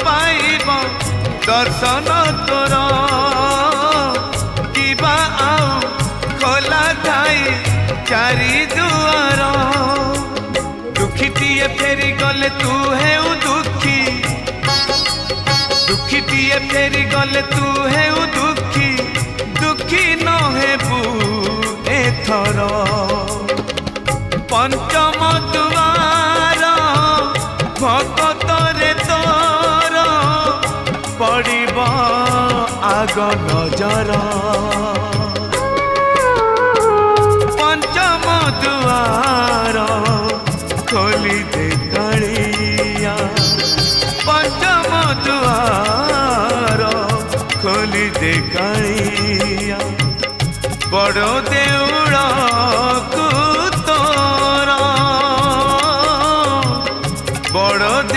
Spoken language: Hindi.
पाइब दर्शन तोर किबा आउ खोला थाई चारि दुआर दुखीटीए फेरी गले तू है दुखी दुखीटीए फेरी गले तू है दुखी दुखी न हेबू एथर पंचम दुआर भगत रे तोर पड़िब आग नजर पंचम दुआर खोली दे कालिया पंचम दुआर खोली दे कालिया बड़ दे